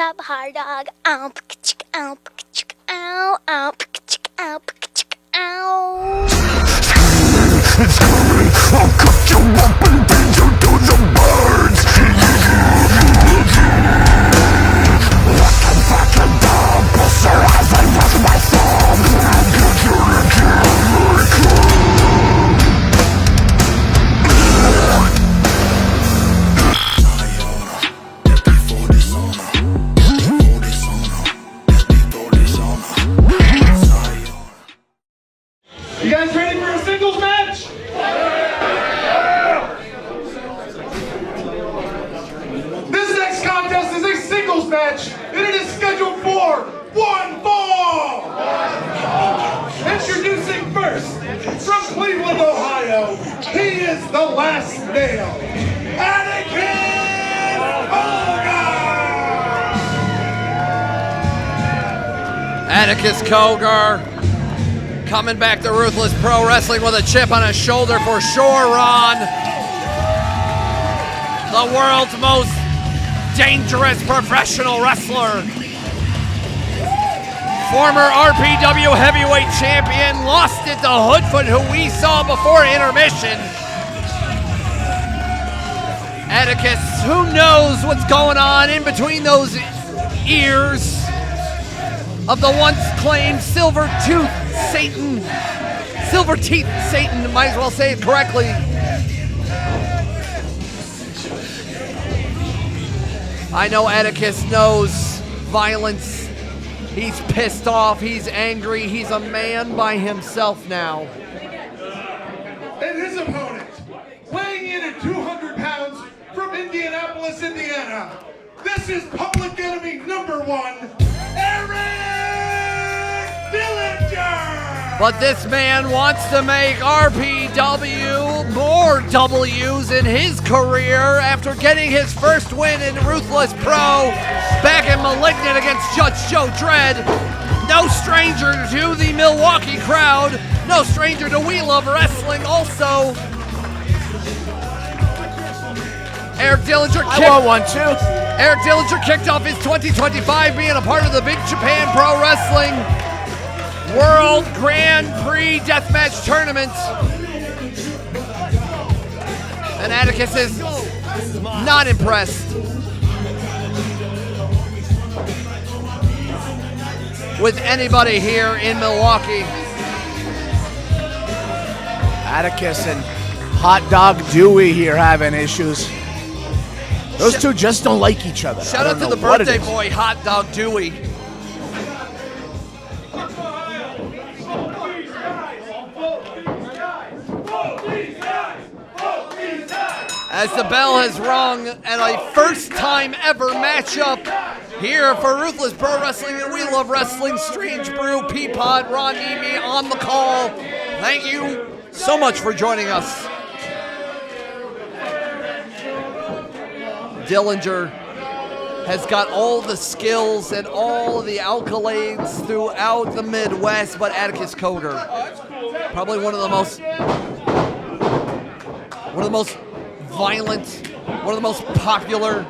Club hard dog. Ow, ow, ow, ow, ow, ow. It's coming, I'll cut you up and bend you to the birds. What the fucking dump, so as I rest my thumb, get you to kill me. You guys ready for a singles match? This next contest is a singles match, and it is scheduled for one fall. Introducing first, from Cleveland, Ohio, he is the last nail, Atticus Cogar! Atticus Cogar coming back to Ruthless Pro Wrestling with a chip on his shoulder for sure, Ron. The world's most dangerous professional wrestler. Former RPW heavyweight champion, lost it to Hoodfoot, who we saw before intermission. Atticus, who knows what's going on in between those ears of the once claimed Silver Teeth Satan, might as well say it correctly. I know Atticus knows violence. He's pissed off, he's angry, he's a man by himself now. And his opponent, weighing in at 200 pounds from Indianapolis, Indiana, this is Public Enemy #1, Dillinger! But this man wants to make RPW more W's in his career after getting his first win in Ruthless Pro back in Malignant against Judge Joe Dredd. No stranger to the Milwaukee crowd, no stranger to We Love Wrestling also. Eric Dillinger kicked off his 2025 being a part of the Big Japan Pro Wrestling World Grand Prix Deathmatch Tournament. And Atticus is not impressed with anybody here in Milwaukee. Atticus and Hot Dog Dewey here having issues. Those two just don't like each other. Shout out to the birthday boy, Hot Dog Dewey. As the bell has rung and a first time ever matchup here for Ruthless Pro Wrestling and We Love Wrestling, Strange Brew, Peapod, Ron Emi on the call. Thank you so much for joining us. Dillinger has got all the skills and all the accolades throughout the Midwest, but Atticus Cogar, probably one of the most violent, one of the most popular,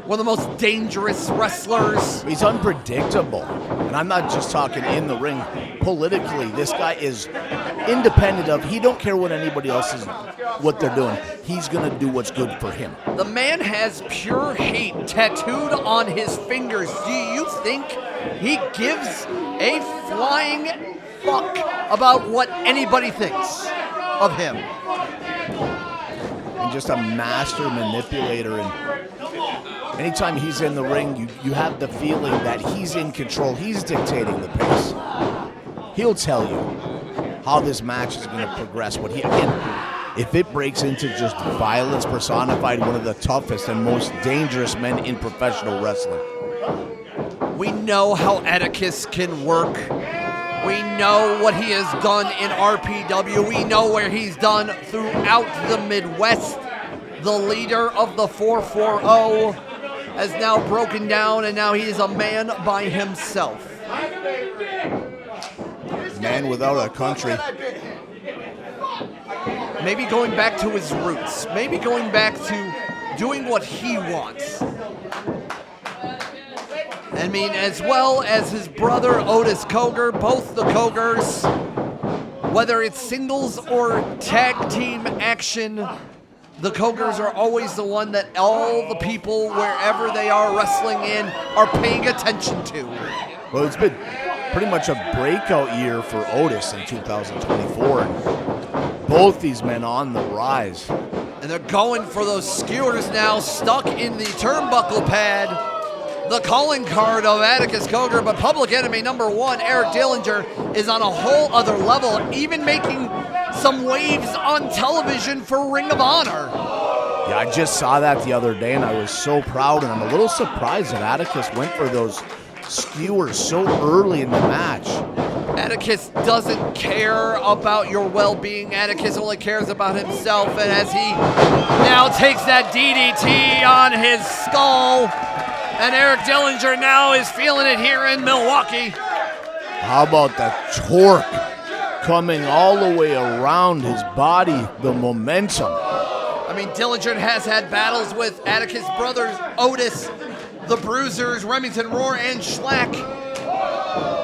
one of the most dangerous wrestlers. He's unpredictable. And I'm not just talking in the ring. Politically, this guy is independent of, he don't care what anybody else is, what they're doing. He's going to do what's good for him. The man has pure hate tattooed on his fingers. Do you think he gives a flying fuck about what anybody thinks of him? And just a master manipulator, and anytime he's in the ring, you have the feeling that he's in control. He's dictating the pace. He'll tell you how this match is going to progress. If it breaks into just violence personified, one of the toughest and most dangerous men in professional wrestling. We know how Atticus can work. We know what he has done in RPW. We know where he's done throughout the Midwest. The leader of the 440 has now broken down, and now he is a man by himself. Man without a country. Maybe going back to his roots. Maybe going back to doing what he wants. I mean, as well as his brother Otis Cogar, both the Cogars, whether it's singles or tag team action, the Cogars are always the one that all the people, wherever they are wrestling in, are paying attention to. Well, it's been pretty much a breakout year for Otis in 2024. And both these men on the rise. And they're going for those skewers now, stuck in the turnbuckle pad. The calling card of Atticus Cogar, but Public Enemy number 1, Eric Dillinger, is on a whole other level, even making some waves on television for Ring of Honor. Yeah, I just saw that the other day, and I was so proud, and I'm a little surprised that Atticus went for those skewers so early in the match. Atticus doesn't care about your well-being. Atticus only cares about himself, and as he now takes that DDT on his skull, and Eric Dillinger now is feeling it here in Milwaukee. How about the torque coming all the way around his body, the momentum. I mean, Dillinger has had battles with Atticus brothers, Otis, the Bruisers, Remington Roar, and Schlack.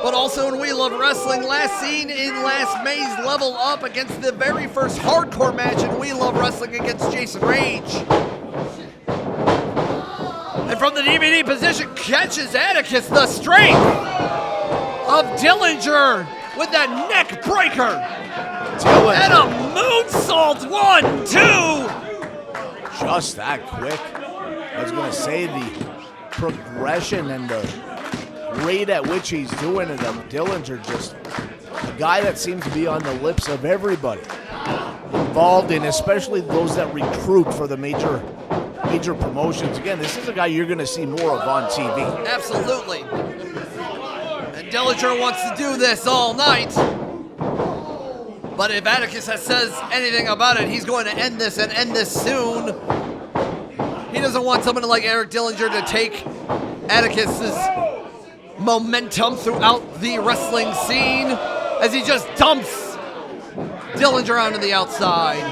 But also in We Love Wrestling, last seen in last May's Level Up against the very first hardcore match in We Love Wrestling against Jason Rage. And from the DVD position, catches Atticus, the strength of Dillinger with that neck breaker. Dillinger. And a moonsault, 1, 2. Just that quick. I was going to say the progression and the rate at which he's doing it of Dillinger, just a guy that seems to be on the lips of everybody involved in, especially those that recruit for the major promotions. Again, this is a guy you're going to see more of on TV. Absolutely. And Dillinger wants to do this all night. But if Atticus says anything about it, he's going to end this and end this soon. He doesn't want someone like Eric Dillinger to take Atticus's momentum throughout the wrestling scene as he just dumps Dillinger onto the outside,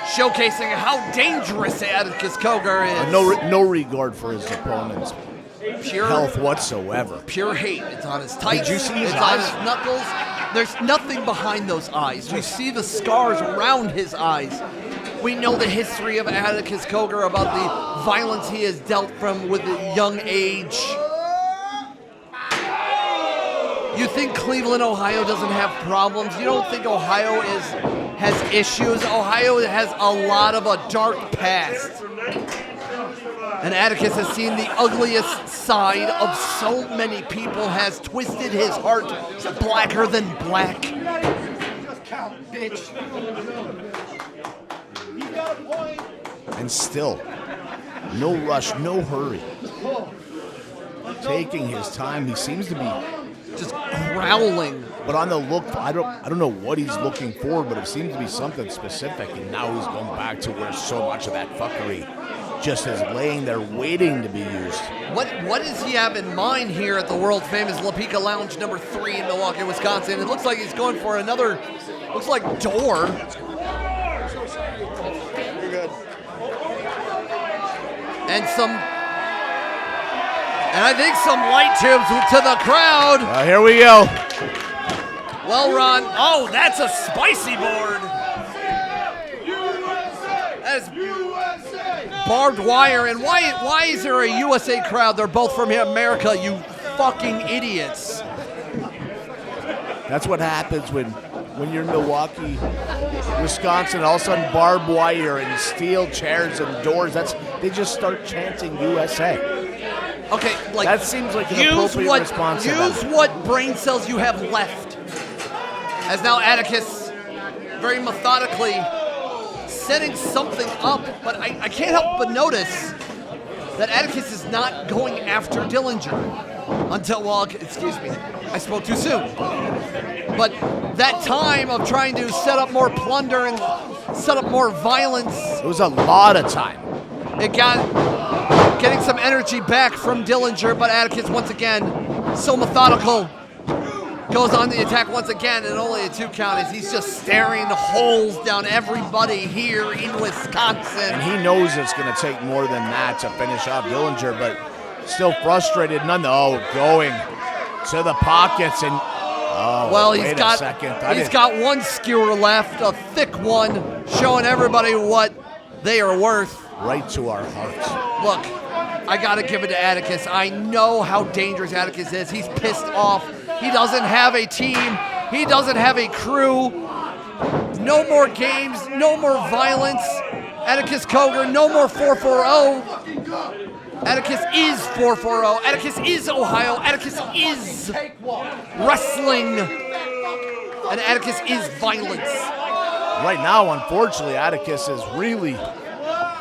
showcasing how dangerous Atticus Cogar is. No regard for his opponent's Pure health whatsoever. Pure hate. It's on his tights. Did you see his it's eyes? on his knuckles. There's nothing behind those eyes. You see the scars around his eyes. We know the history of Atticus Cogar about the violence he has dealt from with a young age. You think Cleveland, Ohio doesn't have problems? You don't think Ohio has issues? Ohio has a lot of a dark past. And Atticus has seen the ugliest side of so many people, has twisted his heart blacker than black. Just count, bitch. You got a point. And still, no rush, no hurry. Taking his time, he seems to be Just growling. But on the look, I don't know what he's looking for, but it seems to be something specific. And now he's going back to where so much of that fuckery just is laying there waiting to be used. What does he have in mind here at the world famous La Pica Lounge number 3 in Milwaukee, Wisconsin? It looks like he's going for another, looks like door. You're good. And I think some light tubes to the crowd. Here we go. Well, Ron, oh, that's a spicy board. That's barbed wire. And why is there a USA crowd? They're both from here, America, you fucking idiots. That's what happens when you're in Milwaukee, Wisconsin, all of a sudden barbed wire and steel chairs and doors. They just start chanting USA. Okay, like that seems like an appropriate response. Use what brain cells you have left. As now Atticus, very methodically, setting something up, but I can't help but notice that Atticus is not going after Dillinger until, well, excuse me, I spoke too soon. But that time of trying to set up more plunder and set up more violence. It was a lot of time. It got getting some energy back from Dillinger, but Atticus once again, so methodical, goes on the attack once again, and only a 2 count as he's just staring holes down everybody here in Wisconsin. And he knows it's going to take more than that to finish off Dillinger, but Still frustrated. Going to the pockets and He's wait got one skewer left, a thick one, showing everybody what they are worth. right to our hearts. Look, I got to give it to Atticus. I know how dangerous Atticus is. He's pissed off. He doesn't have a team. He doesn't have a crew. No more games. No more violence. Atticus Cogar, no more 440. Atticus is 440. Atticus is Ohio. Atticus is wrestling. And Atticus is violence. Right now, unfortunately, Atticus is really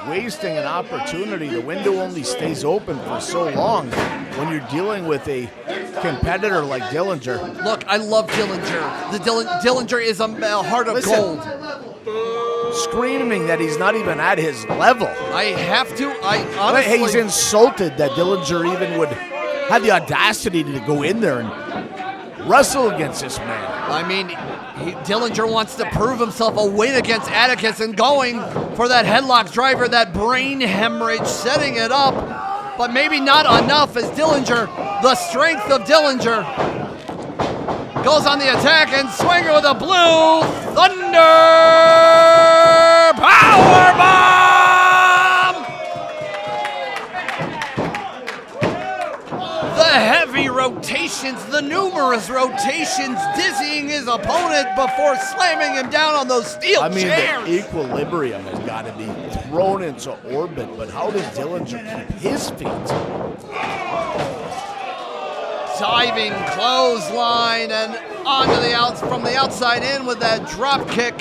wasting an opportunity. The window only stays open for so long when you're dealing with a competitor like Dillinger. Look, I love Dillinger. Dillinger is a heart of gold. Screaming that he's not even at his level. I honestly... He's insulted that Dillinger even would have the audacity to go in there and wrestle against this man. I mean, Dillinger wants to prove himself a win against Atticus and going for that headlock driver, that brain hemorrhage, setting it up. But maybe not enough as Dillinger, the strength of Dillinger, goes on the attack and swinging with a Blue Thunder Powerbomb! The heavy rotations, the numerous rotations, dizzying his opponent before slamming him down on those steel chairs. The equilibrium has got to be thrown into orbit, but how does Dillinger keep his feet? Diving clothesline and onto the from the outside in with that drop kick.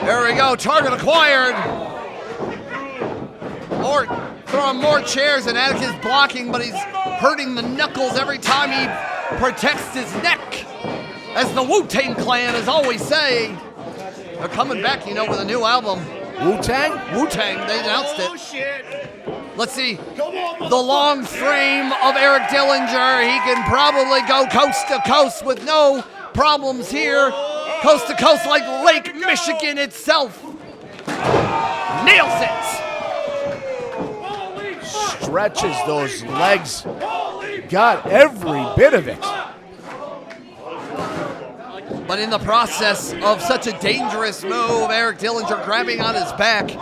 There we go, target acquired. Throwing more chairs and Atticus blocking, but he's hurting the knuckles every time he protects his neck. As the Wu-Tang Clan is always saying. They're coming back, with a new album. Wu-Tang? Wu-Tang, they announced it. Let's see, the long frame of Eric Dillinger. He can probably go coast to coast with no problems here. Coast to coast like Lake Michigan itself. Nails it. Stretches those legs. Got every bit of it. But in the process of such a dangerous move, Eric Dillinger grabbing on his back.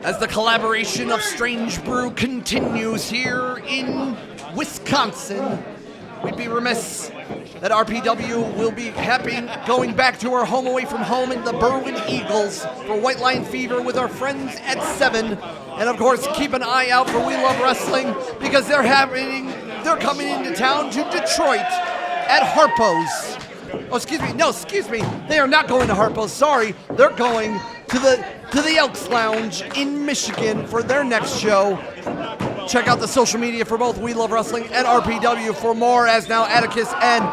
As the collaboration of Strange Brew continues here in Wisconsin, we'd be remiss that RPW will be going back to our home away from home in the Berwyn Eagles for White Line Fever with our friends at 7. And of course, keep an eye out for We Love Wrestling because they're coming into town to Detroit at Harpo's. Excuse me. They are not going to Harpo's. Sorry, they're going to the Elks Lounge in Michigan for their next show. Check out the social media for both We Love Wrestling and RPW for more, as now Atticus and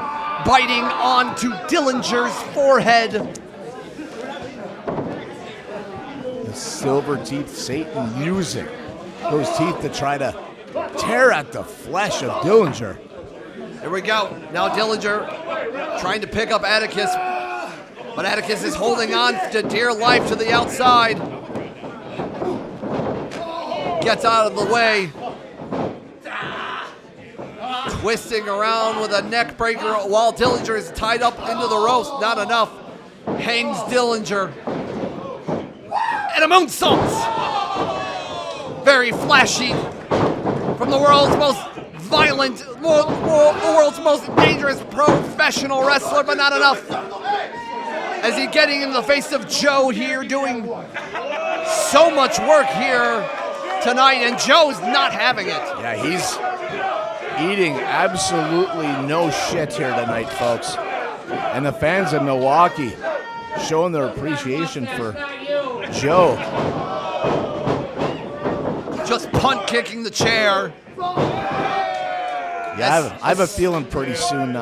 biting onto Dillinger's forehead. The silver teeth Satan using those teeth to try to tear at the flesh of Dillinger. Here we go. Now Dillinger trying to pick up Atticus, but Atticus is holding on to dear life to the outside. Gets out of the way. Twisting around with a neck breaker while Dillinger is tied up into the ropes. Not enough. Hangs Dillinger. And a moonsault. Very flashy. From the world's most violent, the world's most dangerous professional wrestler, but not enough. As he getting in the face of Joe here, doing so much work here tonight, and Joe's not having it. Yeah, he's eating absolutely no shit here tonight, folks. And the fans of Milwaukee showing their appreciation for Joe. Just punt kicking the chair. Yeah, I have a feeling pretty soon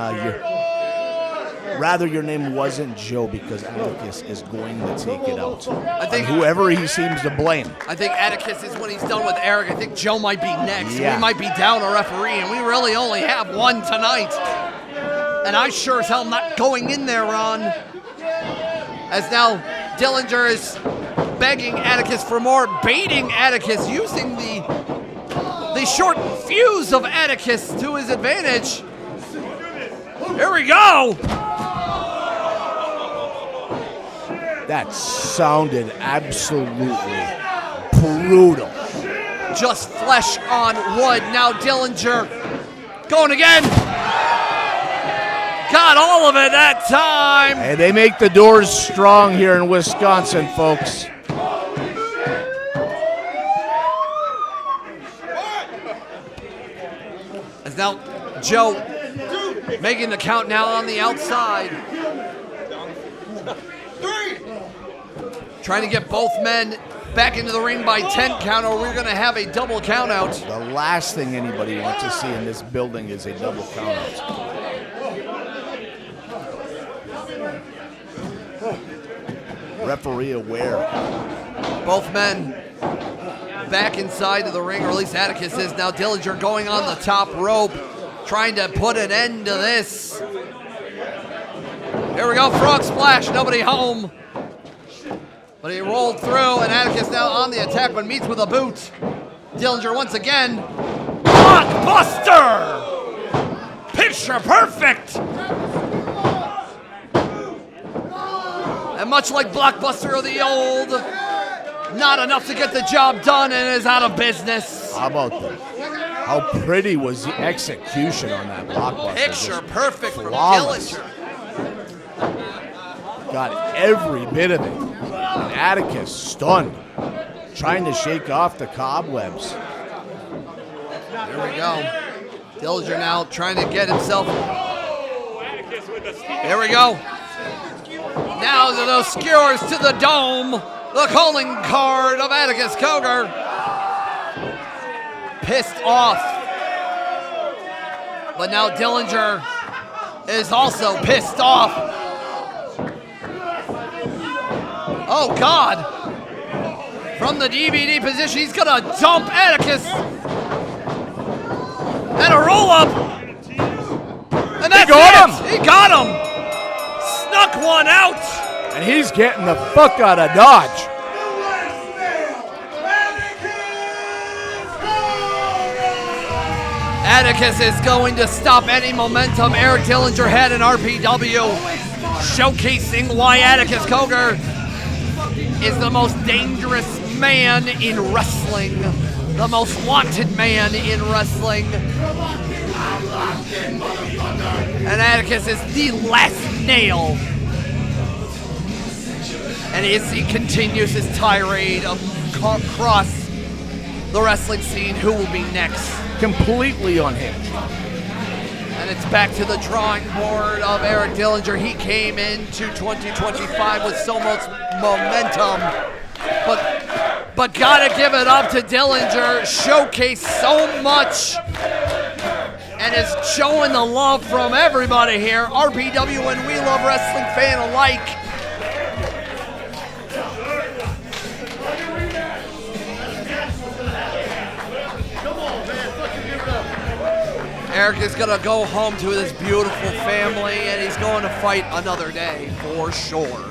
your name wasn't Joe because Atticus is going to take it out. I think whoever he seems to blame. I think Atticus is when he's done with Eric. I think Joe might be next. Yeah. We might be down a referee, and we really only have one tonight. And I sure as hell not going in there, Ron. As now Dillinger is begging Atticus for more, baiting Atticus, using the short fuse of Atticus to his advantage. Here we go. That sounded absolutely brutal. Just flesh on wood. Now Dillinger going again. Got all of it that time. Hey, they make the doors strong here in Wisconsin, folks. As now Joe making the count now on the outside. Trying to get both men back into the ring by 10 count, or we're going to have a double count out. The last thing anybody wants to see in this building is a double count out. Referee aware. Both men back inside of the ring, or at least Atticus is. Now Dillinger going on the top rope, trying to put an end to this. Here we go, frog splash, nobody home. But he rolled through, and Atticus now on the attack, but meets with a boot. Dillinger once again. Blockbuster! Picture perfect! And much like Blockbuster of the old, not enough to get the job done and is out of business. How about that? How pretty was the execution on that Blockbuster? Picture perfect from flawless. Dillinger. Got every bit of it. And Atticus stunned, trying to shake off the cobwebs. There we go. Dillinger now trying to get himself. There we go. Now to those skewers to the dome. The calling card of Atticus Cogar. Pissed off. But now Dillinger is also pissed off. Oh, God. From the DVD position, he's going to dump Atticus. And a roll-up. And that's got him. He got him. Snuck one out. And he's getting the fuck out of Dodge. Atticus is going to stop any momentum Eric Dillinger had in RPW, showcasing why Atticus Cogar is the most dangerous man in wrestling, the most wanted man in wrestling. And Atticus is the last nail. And as he continues his tirade across the wrestling scene, who will be next? Completely unhinged. And it's back to the drawing board of Eric Dillinger. He came into 2025 with so much momentum, but gotta give it up to Dillinger. Showcased so much and is showing the love from everybody here, RPW and We Love Wrestling fan alike. Eric is going to go home to his beautiful family, and he's going to fight another day for sure.